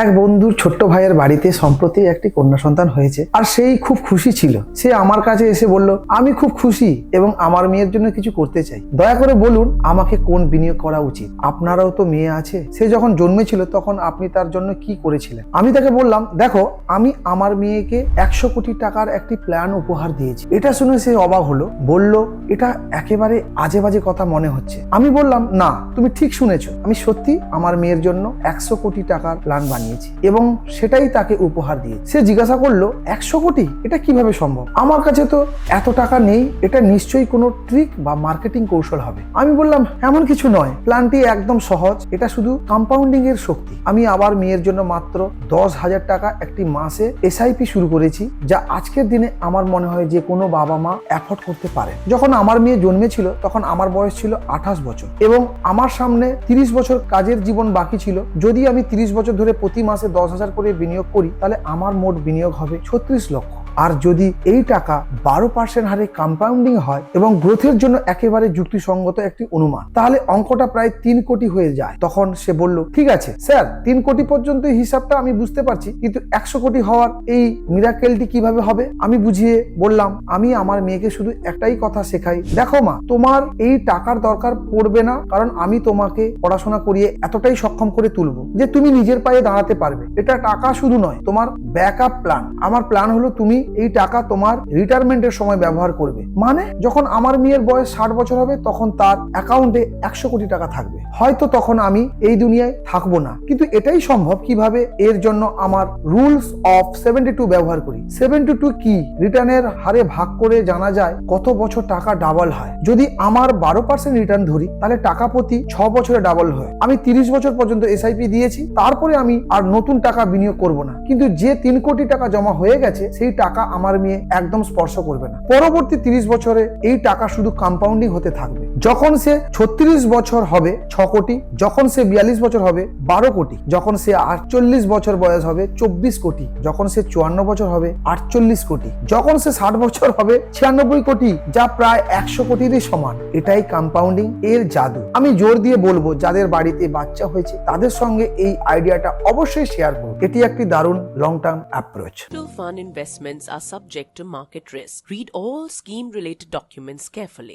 এক বন্ধুর ছোট্ট ভাইয়ের বাড়িতে সম্প্রতি একটি কন্যা সন্তান হয়েছে, আর সেই খুব খুশি ছিল। সে আমার কাছে এসে বলল, আমি খুব খুশি এবং আমার মেয়ের জন্য কিছু করতে চাই। দয়া করে বলুন আমাকে কোন বিনিয়োগ করা উচিত। আপনারও তো মেয়ে আছে, সে যখন জন্মেছিল তখন আপনি তার জন্য কি করেছিলেন? আমি তাকে বললাম, দেখো, আমি আমার মেয়েকে 100 কোটি টাকার একটি প্ল্যান উপহার দিয়েছি। এটা শুনে সে অবাক হলো, বলল, এটা একেবারে আজে বাজে কথা মনে হচ্ছে। আমি বললাম, না, তুমি ঠিক শুনেছো, আমি সত্যি আমার মেয়ের জন্য 100 কোটি টাকার প্ল্যান বানিয়েছি এবং সেটাই তাকে উপহার দিয়েছি। সে জিজ্ঞাসা করলো, 100 কোটি? এটা কিভাবে সম্ভব? আমার কাছে তো এত টাকা নেই, এটা নিশ্চয়ই কোনো ট্রিক বা মার্কেটিং কৌশল হবে। আমি বললাম, এমন কিছু নয়, প্ল্যানটি একদম সহজ, এটা শুধু কম্পাউন্ডিং এর শক্তি। আমি আবার মেয়ের জন্য মাত্র 10,000 টাকা একটি মাসে এসআইপি শুরু করেছি, যা আজকের দিনে আমার মনে হয় যে কোনো বাবা মা অ্যাফোর্ড করতে পারে। যখন আমার মেয়ে জন্মেছিল তখন আমার বয়স ছিল 28 বছর এবং আমার সামনে 30 বছর কাজের জীবন বাকি ছিল। যদি আমি 30 বছর ধরে প্রতি মাসে 10,000 করে বিনিয়োগ করি, তাহলে আমার মোট বিনিয়োগ হবে 36 লক্ষ। আর যদি এই টাকা 12% হারে কম্পাউন্ডিং হয় এবং গ্রোথের জন্য একেবারে যুক্তিসঙ্গত একটি অনুমান, তাহলে অঙ্কটা প্রায় 3 কোটি হয়ে যায়। তখন সে বলল, ঠিক আছে স্যার, 3 কোটি পর্যন্ত হিসাবটা আমি বুঝতে পারছি, কিন্তু 100 কোটি হওয়ার এই মিরাকেলটি কিভাবে হবে? আমি বুঝিয়ে বললাম, আমি আমার মেয়েকে শুধু একটাই কথা শেখাই, দেখো মা, তোমার এই টাকার দরকার পড়বে না, কারণ আমি তোমাকে পড়াশোনা করিয়ে এতটাই সক্ষম করে তুলবো যে তুমি নিজের পায়ে দাঁড়াতে পারবে। এটা টাকা শুধু নয়, তোমার ব্যাকআপ প্ল্যান। আমার প্ল্যান হলো তুমি এই টাকা তোমার রিটায়ারমেন্টের সময় ব্যবহার করবে। মানে যখন আমার মেয়ের বয়স 60 বছর হবে, তখন তার অ্যাকাউন্টে 100 কোটি টাকা থাকবে। হয়তো তখন আমি এই দুনিয়ায় থাকবো না, কিন্তু এটাই সম্ভব কিভাবে? এর জন্য আমার রুলস অফ 72 ব্যবহার করি। 72 কি? রিটার্নের হারে ভাগ করে জানা যায় কত বছর টাকা ডাবল হয়। যদি আমার 12% রিটার্ন ধরি, তাহলে টাকা প্রতি 6 বছরে ডাবল হয়। আমি 30 বছর পর্যন্ত এসআইপি দিয়েছি, তারপরে আমি আর নতুন টাকা বিনিয়োগ করব না। কিন্তু যে 3 কোটি টাকা জমা হয়ে গেছে, সেই টাকা আমার মেয়ে একদম স্পর্শ করবে না। পরবর্তী 30 বছরে এই টাকা শুধু কম্পাউন্ডিং হতে থাকবে। যখন সে 36 বছর হবে 6 কোটি, যখন সে 42 বছর হবে 12 কোটি, যখন সে 48 বছর বয়স হবে 24 কোটি, যখন সে 54 বছর হবে 48 কোটি, যখন সে 60 বছর হবে 96 কোটি, যা প্রায় 100 কোটিরই সমান। এটাই কম্পাউন্ডিং এর জাদু। আমি জোর দিয়ে বলবো, যাদের বাড়িতে বাচ্চা হয়েছে তাদের সঙ্গে এই আইডিয়াটা অবশ্যই শেয়ার করুন। এটি একটি দারুণ long term approach. Mutual fund investments are subject to market risk. Read all scheme related documents carefully.